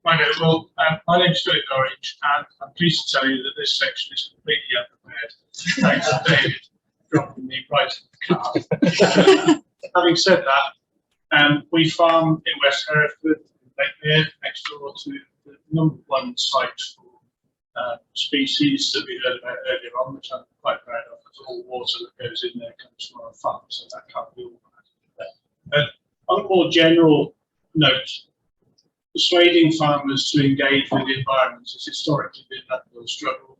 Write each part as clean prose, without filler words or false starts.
I know. Well, my name's Philip Orange, and I'm pleased to tell you that this section is completely unprepared. Thanks to David dropping me right in the car. Having said that, we farm in West Hereford, in Lakemere, next door to the #1 site for species that we heard about earlier on, which I'm quite proud of, because all water that goes in there comes from our farm, so that can't be all bad. On a more general note, persuading farmers to engage with the environment has historically been an uphill struggle.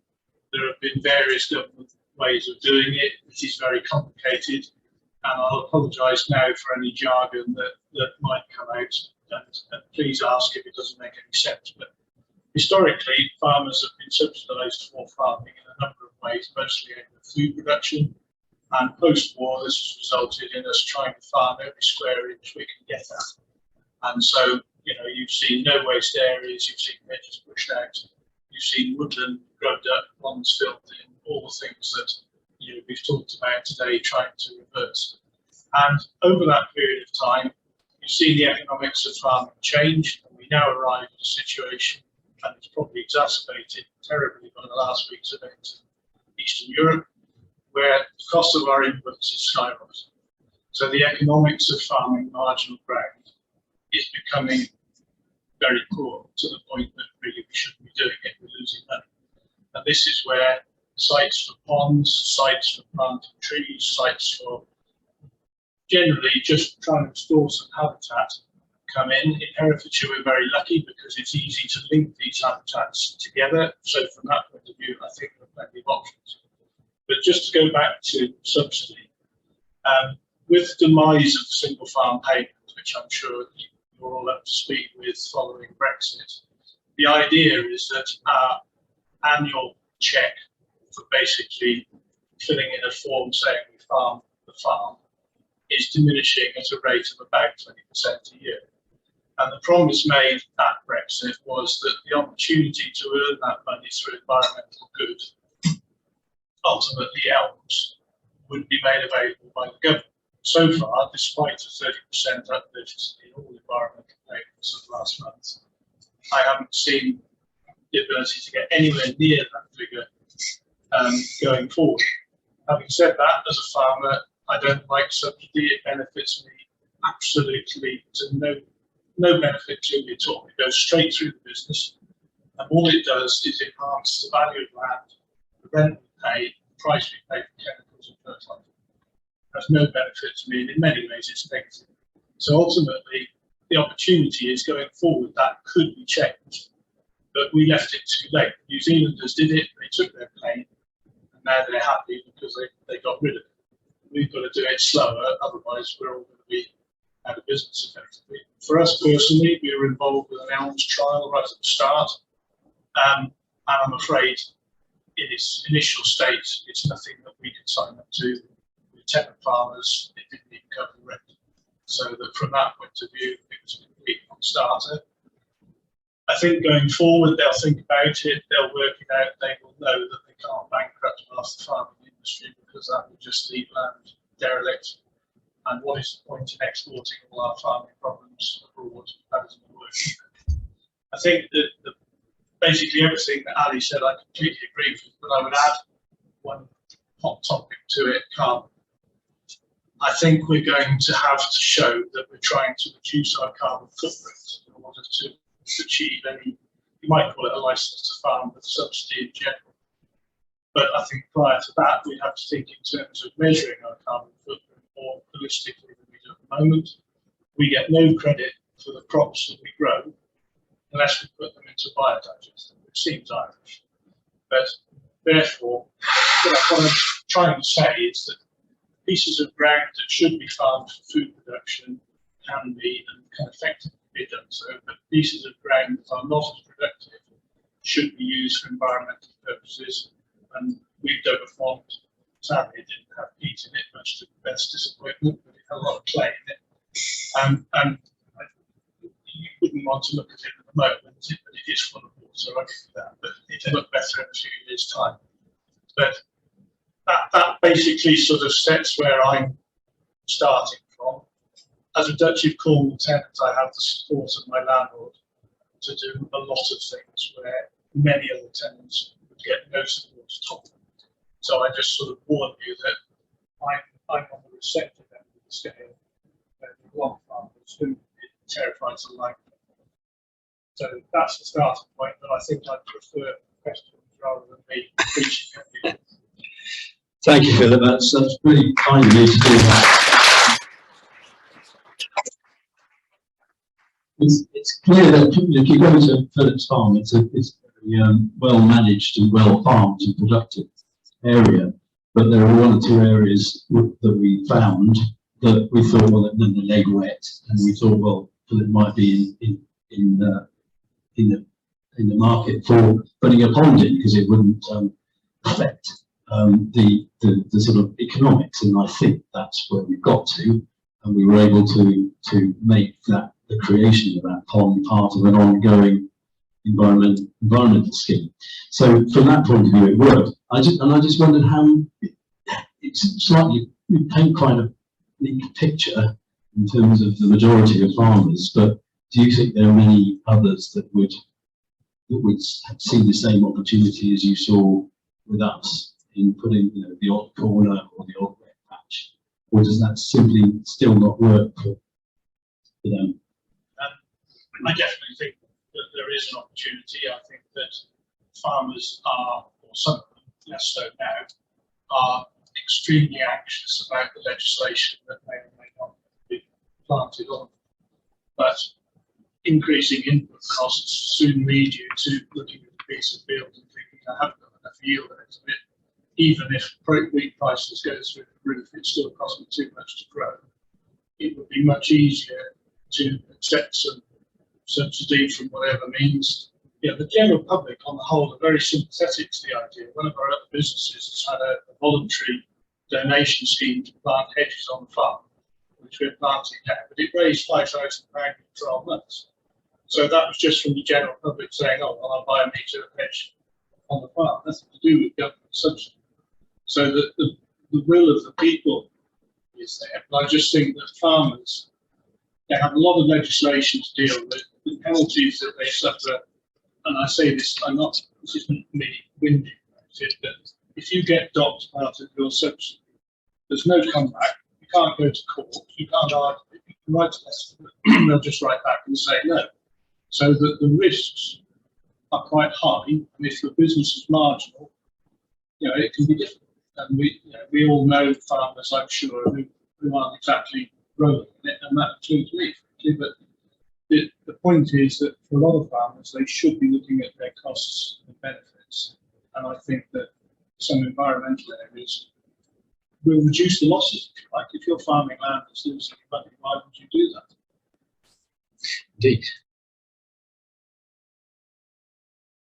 There have been various government ways of doing it. It is very complicated, and I'll apologise now for any jargon that might come out, and please ask if it doesn't make any sense. But historically, farmers have been subsidised for farming in a number of ways, mostly aimed at food production, and post-war this has resulted in us trying to farm every square inch we can get at. And so, you know, you've seen no waste areas, you've seen hedges pushed out, you've seen woodland grubbed up, ponds filled in, all the things that we've talked about today, trying to reverse. And over that period of time, you've seen the economics of farming change, and we now arrive at a situation, and it's probably exacerbated terribly by the last week's events in Eastern Europe, where the cost of our inputs is skyrocketing. So the economics of farming marginal ground is becoming very poor, to the point that really we shouldn't be doing it, we're losing money. And this is where sites for ponds, sites for planting trees, sites for generally just trying to restore some habitat come in. In Herefordshire, we're very lucky because it's easy to link these habitats together. So from that point of view, I think there are plenty of options. But just to go back to subsidy, with the demise of the single farm payment, which I'm sure you're all up to speed with following Brexit, the idea is that our annual cheque for basically filling in a form saying we farm the farm is diminishing at a rate of about 20% a year. And the promise made at Brexit was that the opportunity to earn that money through environmental good, ultimately elms, would be made available by the government. So far, despite a 30% uplift in all environmental payments of last month, I haven't seen the ability to get anywhere near that figure going forward. Having said that, as a farmer, I don't like subsidy. It benefits me absolutely to no benefit to me at all. It goes straight through the business, and all it does is enhance the value of land, the rent we pay, the price we pay for chemicals and fertilizer. Has no benefit to me, and in many ways it's negative. So ultimately, the opportunity is going forward that could be changed, but we left it too late. New Zealanders did it, they took their pain, and now they're happy because they got rid of it. We've got to do it slower, otherwise we're all going to be out of business effectively. For us personally, we were involved with an elms trial right at the start, and I'm afraid in its initial state, it's nothing that we can sign up to. With tenant farmers, it didn't even cover the rent. So that from that point of view, it was a complete non-starter. I think going forward, they'll think about it, they'll work it out, they will know that they can't bankrupt half the farming industry because that would just leave land derelict. And what is the point in exporting all our farming problems abroad? That isn't working. I think that basically everything that Ali said, I completely agree with, but I would add one hot topic to it, carbon. I think we're going to have to show that we're trying to reduce our carbon footprint in order to achieve any, you might call it a license to farm with subsidy in general. But I think prior to that, we have to think in terms of measuring our carbon footprint more holistically than we do at the moment. We get no credit for the crops that we grow unless we put them into biodigester, which seems Irish. But therefore, what I'm trying to say is that pieces of ground that should be farmed for food production can be and can effectively be done so, but pieces of ground that are not as productive should be used for environmental purposes. And we've dug a pond. Sadly, it didn't have peat in it, much to the best disappointment, but it had a lot of clay in it. And you wouldn't want to look at it at the moment, but it is full of water, I give you that, but it'll look better in a few years' time. But that basically sort of sets where I'm starting from. As a Duchy of Cornwall tenant, I have the support of my landlord, to do a lot of things where many other tenants would get no support at all. So I just sort of warn you that I'm on the receptive end of the scale. There are a lot of farmers who it terrifies the life. So that's the starting point, but I think I'd prefer questions rather than me preaching at you. Thank you, Philip. That's really kind of you to do that. It's clear that if you go to Philip's farm, it's a well managed and well farmed and productive area. But there are one or two areas that we found that we thought, well, then the leg wet, and we thought, well, Philip might be in the market for putting a pond in because it wouldn't affect the sort of economics, and I think that's where we got to, and we were able to make that the creation of that pond part of an ongoing environmental scheme. So from that point of view, it worked. I just wondered how it's slightly, you paint quite a bleak picture in terms of the majority of farmers, but do you think there are many others that would see the same opportunity as you saw with us in putting, the odd corner or the odd wet patch, or does that simply still not work for them? I definitely think that there is an opportunity. I think that farmers are, or some of them, less so now, are extremely anxious about the legislation that may or may not be planted on. But increasing input costs soon lead you to looking at a piece of field and thinking, I haven't got enough yield out of it. Even if wheat prices go through the roof, it still costs me too much to grow. It would be much easier to accept some subsidy from whatever means. The general public on the whole are very sympathetic to the idea. One of our other businesses has had a voluntary donation scheme to plant hedges on the farm, which we're planting now, but it raised £5,000 in 12 months. So that was just from the general public saying, oh, well, I'll buy a metre of hedge on the farm. Nothing to do with government subsidy. So the will of the people is there. But I just think that farmers, they have a lot of legislation to deal with, the penalties that they suffer. And I say this, this isn't me whinging about it, but if you get docked part of your subsidy, there's no comeback. You can't go to court. You can't argue it. You can write a letter. They'll just write back and say no. So that the risks are quite high, and if your business is marginal, it can be difficult. And we all know farmers, I'm sure, who aren't exactly rolling in it, and that includes me, frankly. But the point is that for a lot of farmers, they should be looking at their costs and benefits. And I think that some environmental areas will reduce the losses, if you like. If your farming land is losing money, why would you do that? Indeed.